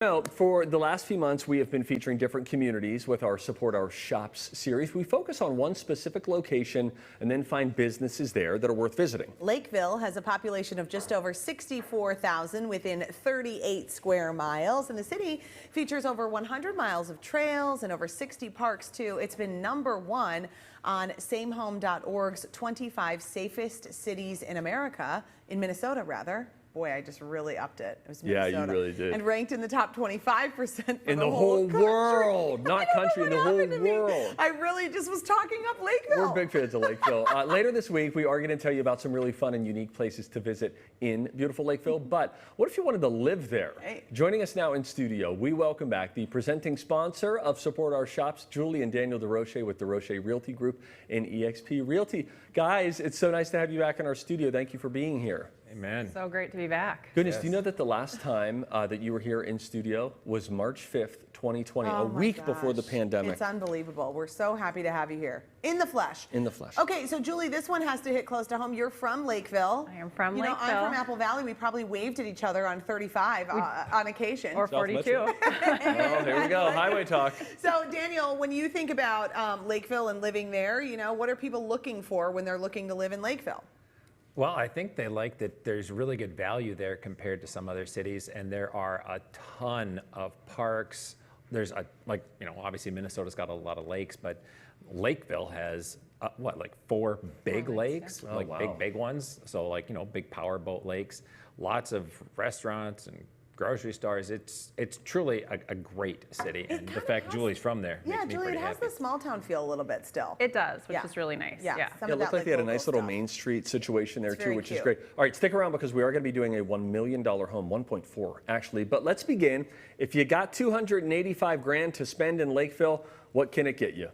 Now, for the last few months, we have been featuring different communities with our Support Our Shops series. We focus on one specific location and then find businesses there that are worth visiting. Lakeville has a population of just over 64,000 within 38 square miles, and the city features over 100 miles of trails and over 60 parks, too. It's been #1 on samehome.org's 25 safest cities in America, in Minnesota, rather. Boy, I just really upped it. It was Minnesota. Yeah, you really did. And ranked in the top 25% in the whole world, not country, in the whole world. I really just was talking up Lakeville. We're big fans of Lakeville. Later this week, we are going to tell you about some really fun and unique places to visit in beautiful Lakeville. But what if you wanted to live there? Right. Joining us now in studio, we welcome back the presenting sponsor of Support Our Shops, Julie and Daniel Desrochers with Desrochers Realty Group and eXp Realty. Guys, it's so nice to have you back in our studio. Thank you for being here. Amen. So great to be back. Goodness, Yes. do you know that the last time that you were here in studio was March 5th, 2020, Oh a week my before the gosh. pandemic. It's unbelievable. We're so happy to have you here. In the flesh. In the flesh. Okay, so Julie, this one has to hit close to home. You're from Lakeville. I am from You know, Lakeville. I'm from Apple Valley. We probably waved at each other on 35 on occasion. Or 42. Oh, here we go. Highway talk. So, Daniel, when you think about Lakeville and living there, you know, what are people looking for when they're looking to live in Lakeville? Well, I think they like that there's really good value there compared to some other cities, and there are a ton of parks. There's obviously Minnesota's got a lot of lakes, but Lakeville has like 4 big lakes, yeah. Oh, wow. big ones. So big powerboat lakes, lots of restaurants and grocery stores. It's truly a great city, and the fact Julie's from there Yeah, makes me Julie, pretty it has happy. the small town feel a little bit still. It does, which Yeah. is really nice. Yeah. Yeah. Some Yeah, it of looked that, like they had a local nice little stuff. Main Street situation there It's too, very which is cute. great. All right, stick around because we are going to be doing a $1 million home, 1.4 actually. But let's begin. If you got 285 grand to spend in Lakeville, what can it get you?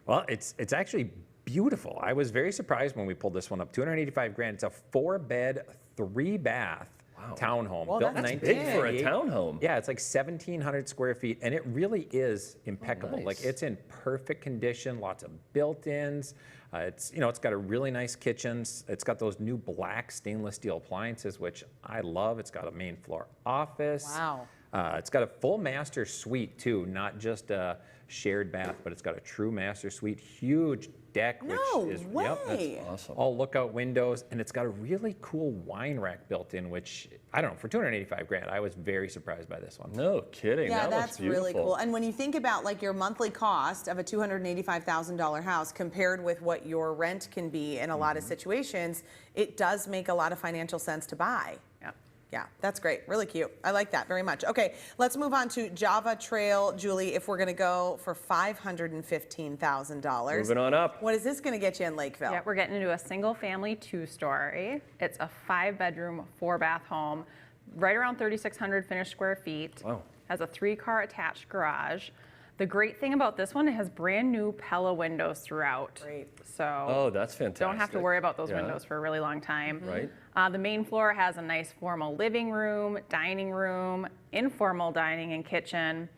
Well, it's actually beautiful. I was very surprised when we pulled this one up. 285 grand. It's a 4-bed, 3-bath townhome. Well, built in that's Big for a 1998. townhome. Yeah, it's like 1,700 square feet, and it really is impeccable. nice. Like, it's in perfect condition. Lots of built-ins. It's got a really nice kitchen. It's got those new black stainless steel appliances, which I love. It's got a main floor office. Wow. It's got a full master suite too, not just a shared bath, but it's got a true master suite. Huge deck, No which is way. That's awesome. all lookout windows, and it's got a really cool wine rack built in, which I don't know, for 285 grand, I was very surprised by this one. No kidding. Yeah, that looks that's really beautiful. cool. And when you think about like your monthly cost of a $285,000 house compared with what your rent can be in a lot of situations, it does make a lot of financial sense to buy. Yeah. Yeah, that's great. Really cute. I like that very much. Okay, let's move on to Java Trail, Julie. If we're going to go for $515,000, Moving on up. what is this going to get you in Lakeville? Yeah, we're getting into a single family 2-story. It's a 5-bedroom, 4-bath home, right around 3,600 finished square feet. Wow. Has a 3-car attached garage. The great thing about this one, it has brand new Pella windows throughout. Great. So Oh, that's fantastic. don't have to worry about those Yeah. windows for a really long time. Right. The main floor has a nice formal living room, dining room, informal dining and kitchen,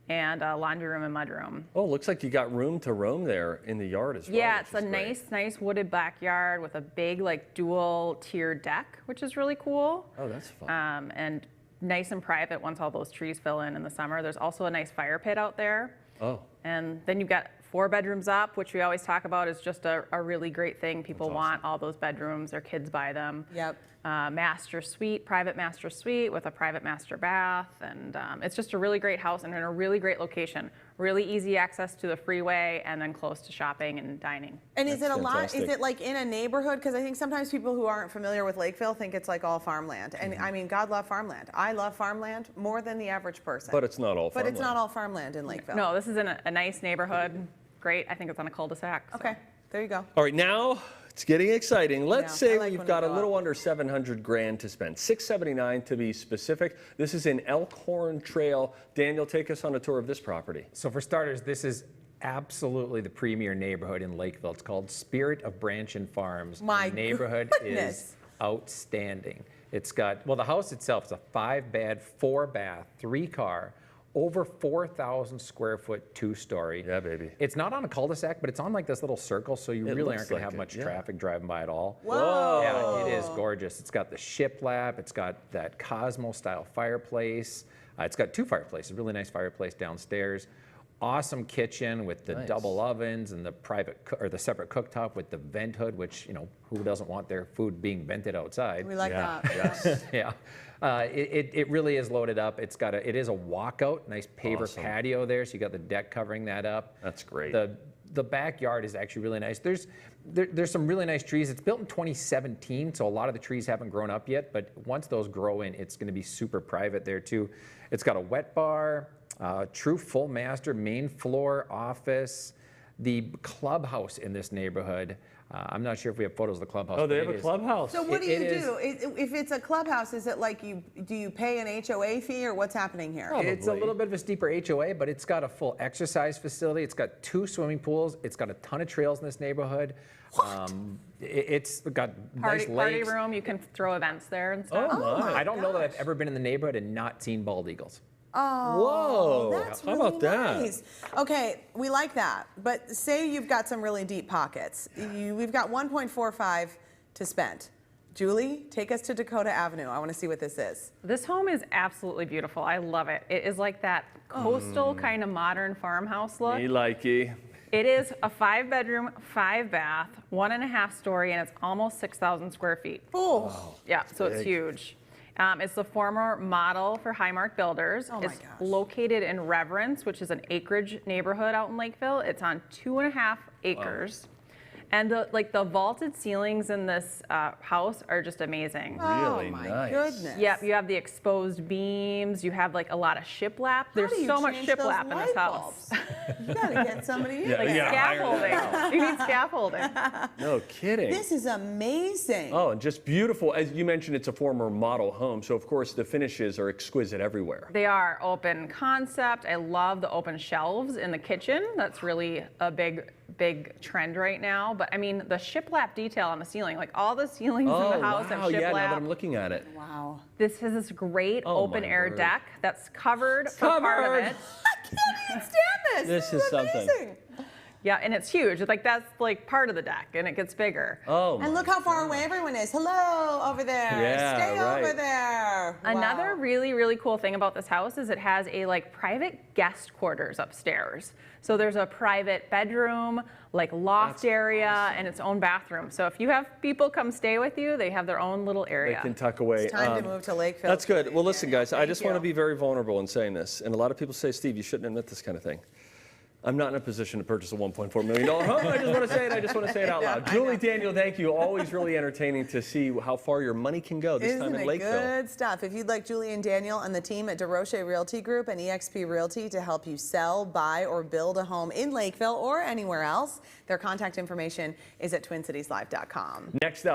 and a laundry room and mudroom. Oh, looks like you got room to roam there in the yard as well. Yeah, which it's a is great. nice wooded backyard with a big dual tier deck, which is really cool. Oh, that's fun. And nice and private once all those trees fill in the summer. There's also a nice fire pit out there. Oh. And then you've got 4 bedrooms up, which we always talk about is just a really great thing. People want all those bedrooms, their kids buy them. Yep. Master suite, private master suite with a private master bath. And it's just a really great house and in a really great location. Really easy access to the freeway and then close to shopping and dining. And is it a lot, fantastic. is it like in a neighborhood? Because I think sometimes people who aren't familiar with Lakeville think it's like all farmland. And I mean, God love farmland. I love farmland more than the average person. But it's not all But it's farmland. not all farmland in Lakeville. No, this is in a nice neighborhood. Great. I think it's on a cul-de-sac. so. Okay, there you go. All right, now it's getting exciting. Let's Yeah, I say like we've when got we a go little up. under 700 grand to spend, 679 to be specific. This is in Elkhorn Trail. Daniel, take us on a tour of this property. So for starters, this is absolutely the premier neighborhood in Lakeville. It's called Spirit of Branch and Farms. My the neighborhood goodness. is outstanding. It's got, well, the house itself is a 5-bed, 4-bath, 3-car, over 4,000 square foot 2-story. Yeah, baby. It's not on a cul-de-sac, but it's on like this little circle, so you It really looks aren't going like to have it, much yeah. traffic driving by at all. Whoa. Yeah, it is gorgeous. It's got the shiplap. It's got that Cosmo-style fireplace. It's got 2 fireplaces, really nice fireplace downstairs. Awesome kitchen with the Nice. double ovens and the the separate cooktop with the vent hood, which, you know, who doesn't want their food being vented outside? We like Yeah, that. yes. Yeah, it really is loaded up. It is a walkout, nice paver Awesome. patio there, so you got the deck covering that up. That's great. The backyard is actually really nice. There's some really nice trees. It's built in 2017, so a lot of the trees haven't grown up yet, but once those grow in, it's going to be super private there too. It's got a wet bar, true full master, main floor, office, the clubhouse in this neighborhood. I'm not sure if we have photos of the clubhouse. Oh, they but have it a is- clubhouse. So what do It you is- do? If it's a clubhouse, is it like do you pay an HOA fee or what's happening here? Probably. It's a little bit of a steeper HOA, but it's got a full exercise facility. It's got 2 swimming pools. It's got a ton of trails in this neighborhood. It's got nice Party lakes. room, you can throw events there and stuff. Oh, my. I don't know that I've ever been in the neighborhood and not seen bald eagles. Oh, Whoa, that's how really about that? nice. Okay, we like that. But say you've got some really deep pockets. We've got 1.45 to spend. Julie, take us to Dakota Avenue. I want to see what this is. This home is absolutely beautiful. I love it. It is like that coastal kind of modern farmhouse look. Me likey. It is a 5-bedroom, 5-bath, 1.5 story, and it's almost 6,000 square feet. Oh, Yeah, so it's big. huge. It's the former model for Highmark Builders. Oh my It's gosh. located in Reverence, which is an acreage neighborhood out in Lakeville. It's on 2.5 acres. And the vaulted ceilings in this house are just amazing. Really oh my nice. goodness. Yep, you have the exposed beams. You have like a lot of shiplap. There's How do you so much change those shiplap in this light house. bulbs? You gotta get somebody in Yeah, there. yeah. Scaffolding. You need scaffolding. No kidding. This is amazing. Oh, and just beautiful. As you mentioned, it's a former model home, so of course the finishes are exquisite everywhere. They are open concept. I love the open shelves in the kitchen. That's really a big trend right now. But I mean, the shiplap detail on the ceiling, like all the ceilings Oh, in the house wow, have yeah, now that shiplap. I'm looking at it. Wow. This is this great Oh, open my air word. deck that's covered for part of Covered. it. I can't even stand this. This is something. amazing. Yeah, and it's huge. It's like that's like part of the deck, and it gets bigger. Oh, And my look how far away everyone is. Hello, over there. Yeah, Stay right. over there. Another Wow. really, really cool thing about this house is it has a like private guest quarters upstairs. So there's a private bedroom, like loft That's area, and its own bathroom. So if you have people come stay with you, they have their own little They area. can tuck away. It's time to move to Lakeville. That's good. Well, listen, guys, I Thank just want to you. be very vulnerable in saying this. And a lot of people say, Steve, you shouldn't admit this kind of thing. I'm not in a position to purchase a $1.4 million home. I just want to say it. I just want to say it out loud. I Julie, know. Daniel, thank you. Always really entertaining to see how far your money can go this time Isn't in it Lakeville. good stuff? If you'd like Julie and Daniel and the team at Desrochers Realty Group and eXp Realty to help you sell, buy, or build a home in Lakeville or anywhere else, their contact information is at twincitieslive.com. Next up.